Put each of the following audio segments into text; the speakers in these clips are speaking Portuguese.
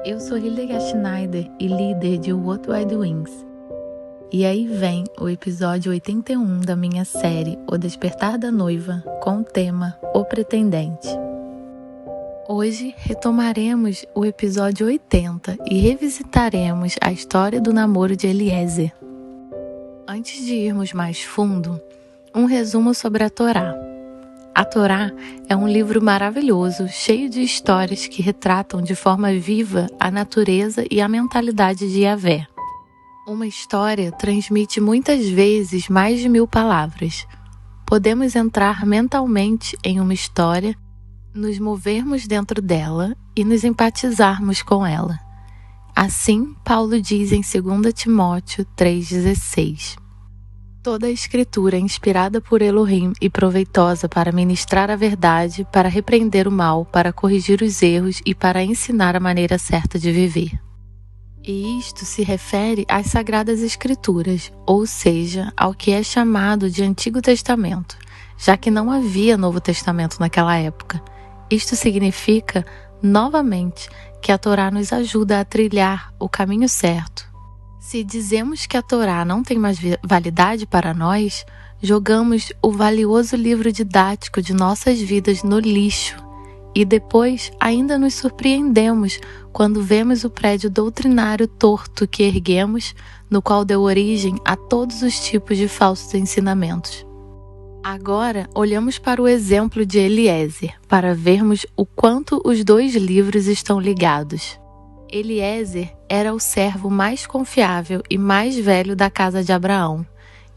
Eu sou Hildegard Schneider e líder de What Wide Wings. E aí vem o episódio 81 da minha série O Despertar da Noiva, com o tema O Pretendente. Hoje retomaremos o episódio 80 e revisitaremos a história do namoro de Eliezer. Antes de irmos mais fundo, um resumo sobre a Torá. A Torá é um livro maravilhoso, cheio de histórias que retratam de forma viva a natureza e a mentalidade de Yahvé. Uma história transmite muitas vezes mais de 1000 palavras. Podemos entrar mentalmente em uma história, nos movermos dentro dela e nos empatizarmos com ela. Assim, Paulo diz em 2 Timóteo 3,16. Toda a escritura é inspirada por Elohim e proveitosa para ministrar a verdade, para repreender o mal, para corrigir os erros e para ensinar a maneira certa de viver. E isto se refere às Sagradas Escrituras, ou seja, ao que é chamado de Antigo Testamento, já que não havia Novo Testamento naquela época. Isto significa, novamente, que a Torá nos ajuda a trilhar o caminho certo. Se dizemos que a Torá não tem mais validade para nós, jogamos o valioso livro didático de nossas vidas no lixo e depois ainda nos surpreendemos quando vemos o prédio doutrinário torto que erguemos, no qual deu origem a todos os tipos de falsos ensinamentos. Agora, olhamos para o exemplo de Eliezer, para vermos o quanto os dois livros estão ligados. Eliezer era o servo mais confiável e mais velho da casa de Abraão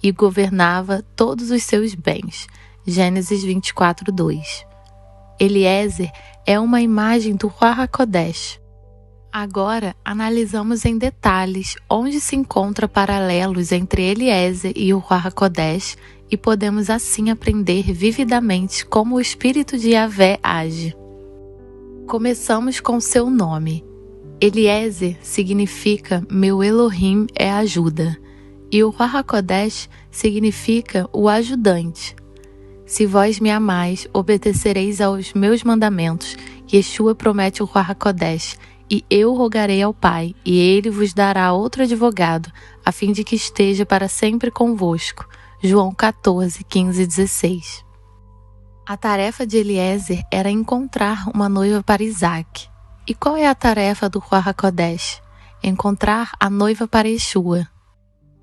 e governava todos os seus bens. Gênesis 24:2. Eliezer é uma imagem do Ruach HaKodesh. Agora, analisamos em detalhes onde se encontram paralelos entre Eliezer e o Ruach HaKodesh e podemos assim aprender vividamente como o Espírito de Yahvé age. Começamos com seu nome. Eliezer significa meu Elohim é ajuda, e o Ruach HaKodesh significa o ajudante. Se vós me amais, obedecereis aos meus mandamentos. Yeshua promete o Ruach HaKodesh, e eu rogarei ao Pai, e ele vos dará outro advogado, a fim de que esteja para sempre convosco. João 14, 15 e 16. A tarefa de Eliezer era encontrar uma noiva para Isaac. E qual é a tarefa do Ruach HaKodesh? Encontrar a noiva para Yeshua.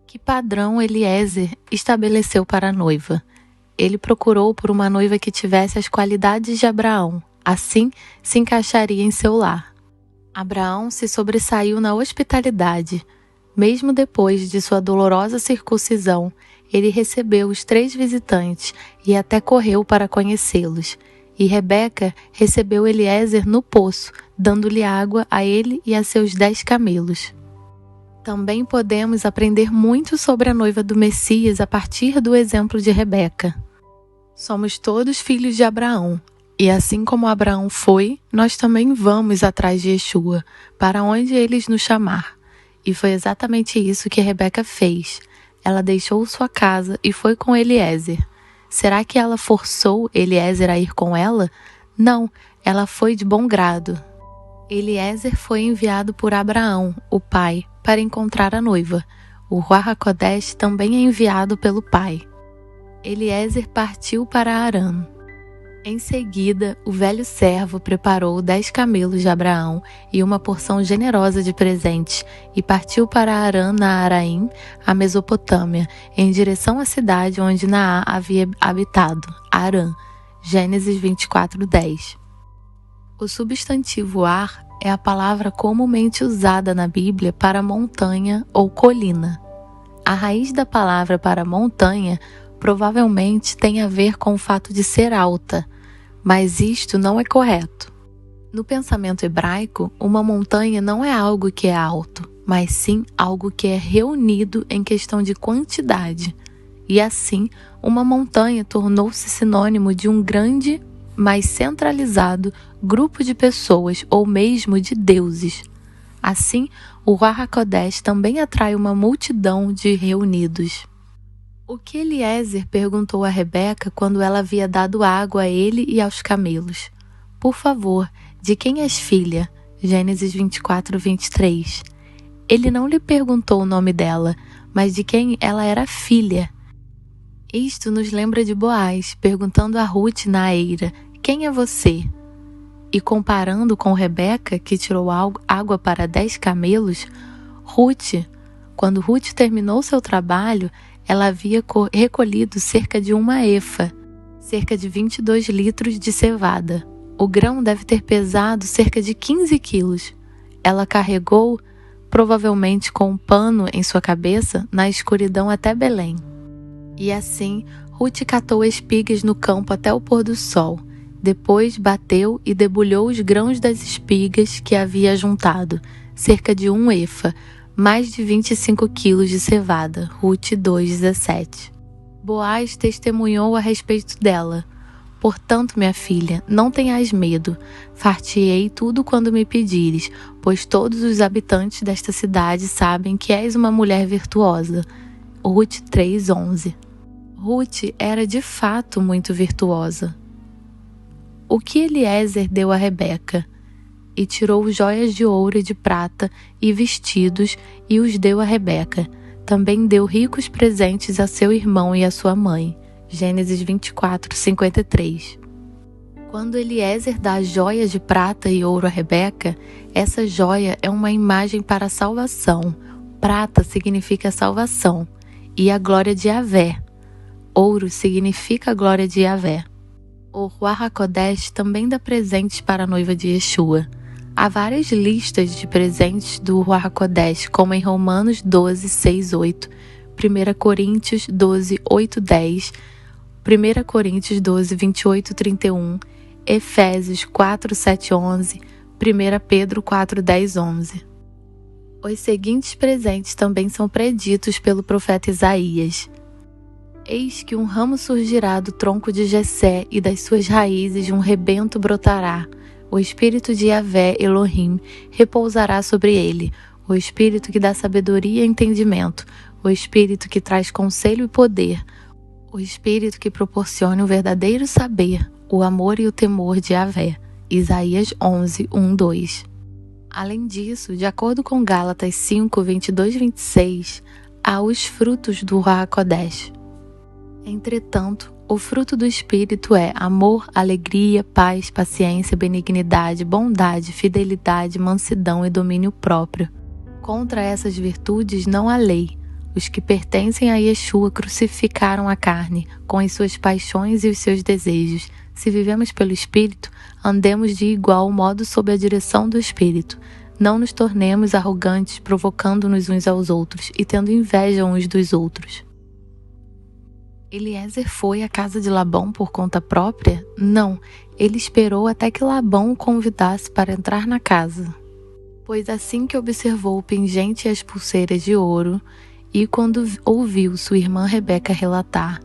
Que padrão Eliezer estabeleceu para a noiva? Ele procurou por uma noiva que tivesse as qualidades de Abraão, assim se encaixaria em seu lar. Abraão se sobressaiu na hospitalidade. Mesmo depois de sua dolorosa circuncisão, ele recebeu os 3 visitantes e até correu para conhecê-los. E Rebeca recebeu Eliezer no poço, dando-lhe água a ele e a seus 10 camelos. Também podemos aprender muito sobre a noiva do Messias a partir do exemplo de Rebeca. Somos todos filhos de Abraão, e assim como Abraão foi, nós também vamos atrás de Yeshua, para onde ele nos chamar. E foi exatamente isso que Rebeca fez. Ela deixou sua casa e foi com Eliezer. Será que ela forçou Eliezer a ir com ela? Não, ela foi de bom grado. Eliezer foi enviado por Abraão, o pai, para encontrar a noiva. O Ruach HaKodesh também é enviado pelo pai. Eliezer partiu para Harã. Em seguida, o velho servo preparou 10 camelos de Abraão e uma porção generosa de presentes e partiu para Harã Naaraim, a Mesopotâmia, em direção à cidade onde Naá havia habitado, Harã. Gênesis 24:10. O substantivo Ar é a palavra comumente usada na Bíblia para montanha ou colina. A raiz da palavra para montanha provavelmente tem a ver com o fato de ser alta, mas isto não é correto. No pensamento hebraico, uma montanha não é algo que é alto, mas sim algo que é reunido em questão de quantidade. E assim, uma montanha tornou-se sinônimo de um grande, mas centralizado grupo de pessoas ou mesmo de deuses. Assim, o Ruach HaKodesh também atrai uma multidão de reunidos. O que Eliezer perguntou a Rebeca quando ela havia dado água a ele e aos camelos? Por favor, de quem és filha? Gênesis 24, 23. Ele não lhe perguntou o nome dela, mas de quem ela era filha. Isto nos lembra de Boaz, perguntando a Ruth na eira: quem é você? E comparando com Rebeca, que tirou água para 10 camelos, quando Ruth terminou seu trabalho, ela havia recolhido cerca de 1 efa, cerca de 22 litros de cevada. O grão deve ter pesado cerca de 15 quilos. Ela carregou, provavelmente com um pano em sua cabeça, na escuridão até Belém. E assim, Ruth catou espigas no campo até o pôr do sol. Depois bateu e debulhou os grãos das espigas que havia juntado, cerca de 1 efa, mais de 25 quilos de cevada. Ruth 2:17. Boaz testemunhou a respeito dela. Portanto, minha filha, não tenhas medo. Far-te-ei tudo quando me pedires, pois todos os habitantes desta cidade sabem que és uma mulher virtuosa. Ruth 3:11. Ruth era de fato muito virtuosa. O que Eliezer deu a Rebeca? E tirou joias de ouro e de prata e vestidos e os deu a Rebeca. Também deu ricos presentes a seu irmão e a sua mãe. Gênesis 24, 53. Quando Eliezer dá joias de prata e ouro a Rebeca, essa joia é uma imagem para a salvação. Prata significa salvação e a glória de Yahvé. Ouro significa a glória de Yahvé. O Ruach HaKodesh também dá presentes para a noiva de Yeshua. Há várias listas de presentes do Ruach HaKodesh, como em Romanos 12, 6, 8, 1 Coríntios 12, 8, 10, 1 Coríntios 12, 28, 31, Efésios 4, 7, 11, 1 Pedro 4, 10, 11. Os seguintes presentes também são preditos pelo profeta Isaías. Eis que um ramo surgirá do tronco de Jessé e das suas raízes um rebento brotará. O espírito de Yahvé Elohim repousará sobre ele, o espírito que dá sabedoria e entendimento, o espírito que traz conselho e poder, o espírito que proporciona o verdadeiro saber, o amor e o temor de Yahvé. Isaías 11, 1, 2. Além disso, de acordo com Gálatas 5, 22, 26, há os frutos do Ruach HaKodesh. Entretanto, o fruto do Espírito é amor, alegria, paz, paciência, benignidade, bondade, fidelidade, mansidão e domínio próprio. Contra essas virtudes não há lei. Os que pertencem a Yeshua crucificaram a carne, com as suas paixões e os seus desejos. Se vivemos pelo Espírito, andemos de igual modo sob a direção do Espírito. Não nos tornemos arrogantes, provocando-nos uns aos outros e tendo inveja uns dos outros. Eliezer foi à casa de Labão por conta própria? Não, ele esperou até que Labão o convidasse para entrar na casa. Pois assim que observou o pingente e as pulseiras de ouro, e quando ouviu sua irmã Rebeca relatar: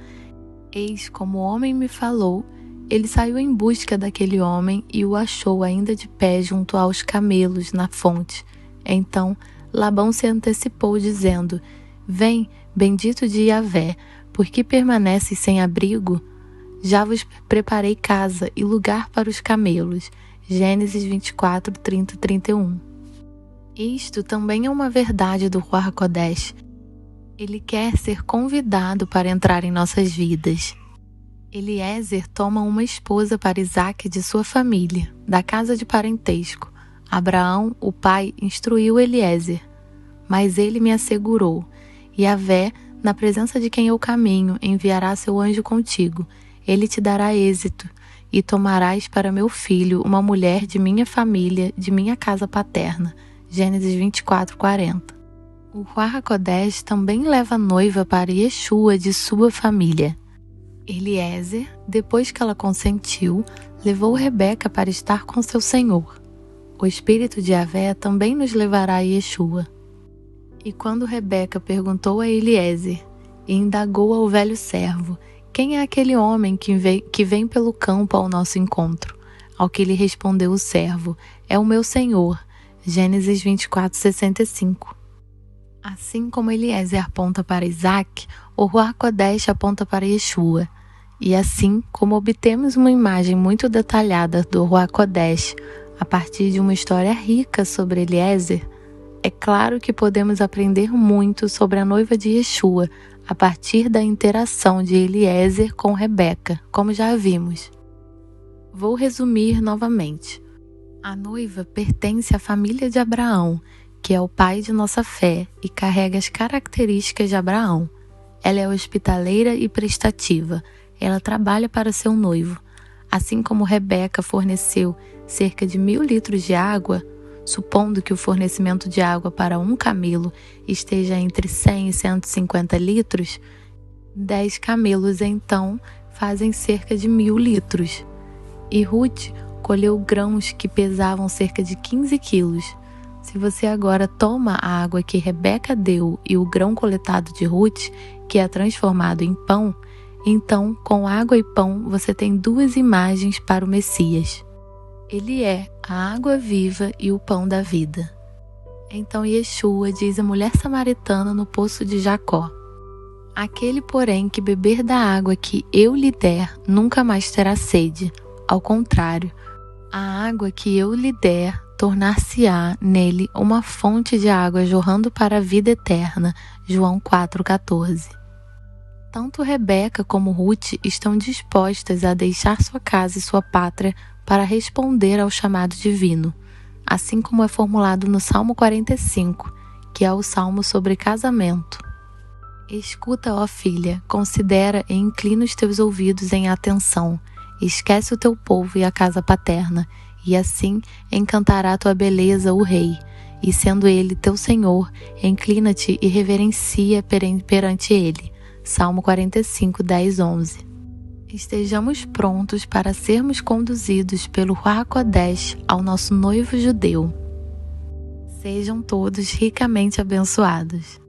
eis como o homem me falou, ele saiu em busca daquele homem e o achou ainda de pé junto aos camelos na fonte. Então Labão se antecipou, dizendo: vem, bendito de Yahvé, por que permaneces sem abrigo? Já vos preparei casa e lugar para os camelos. Gênesis 24, 30, 31. Isto também é uma verdade do Ruach HaKodesh. Ele quer ser convidado para entrar em nossas vidas. Eliezer toma uma esposa para Isaque de sua família, da casa de parentesco. Abraão, o pai, instruiu Eliezer, mas ele me assegurou: Yahvé, na presença de quem eu caminho, enviará seu anjo contigo. Ele te dará êxito, e tomarás para meu filho uma mulher de minha família, de minha casa paterna. Gênesis 24, 40. O Ruach HaKodesh também leva a noiva para Yeshua de sua família. Eliezer, depois que ela consentiu, levou Rebeca para estar com seu senhor. O espírito de Yahvé também nos levará a Yeshua. E quando Rebeca perguntou a Eliezer e indagou ao velho servo: quem é aquele homem que vem pelo campo ao nosso encontro? Ao que lhe respondeu o servo: é o meu senhor. Gênesis 24, 65. Assim como Eliezer aponta para Isaque, o Ruach HaKodesh aponta para Yeshua. E assim como obtemos uma imagem muito detalhada do Ruach HaKodesh, a partir de uma história rica sobre Eliezer, é claro que podemos aprender muito sobre a noiva de Yeshua a partir da interação de Eliezer com Rebeca, como já vimos. Vou resumir novamente. A noiva pertence à família de Abraão, que é o pai de nossa fé e carrega as características de Abraão. Ela é hospitaleira e prestativa. Ela trabalha para seu noivo. Assim como Rebeca forneceu cerca de 1.000 litros de água, supondo que o fornecimento de água para um camelo esteja entre 100 e 150 litros, 10 camelos então fazem cerca de 1.000 litros. E Ruth colheu grãos que pesavam cerca de 15 quilos. Se você agora toma a água que Rebeca deu e o grão coletado de Ruth, que é transformado em pão, então, com água e pão, você tem duas imagens para o Messias. Ele é a água viva e o pão da vida. Então Yeshua diz à mulher samaritana no poço de Jacó: aquele, porém, que beber da água que eu lhe der, nunca mais terá sede. Ao contrário, a água que eu lhe der tornar-se-á nele uma fonte de água jorrando para a vida eterna. João 4,14. Tanto Rebeca como Ruth estão dispostas a deixar sua casa e sua pátria para responder ao chamado divino, assim como é formulado no Salmo 45, que é o salmo sobre casamento. Escuta, ó filha, considera e inclina os teus ouvidos em atenção, esquece o teu povo e a casa paterna, e assim encantará tua beleza o rei, e sendo ele teu senhor, inclina-te e reverencia perante ele. Salmo 45, 10, 11. Estejamos prontos para sermos conduzidos pelo Ruach Kodesh ao nosso noivo judeu. Sejam todos ricamente abençoados.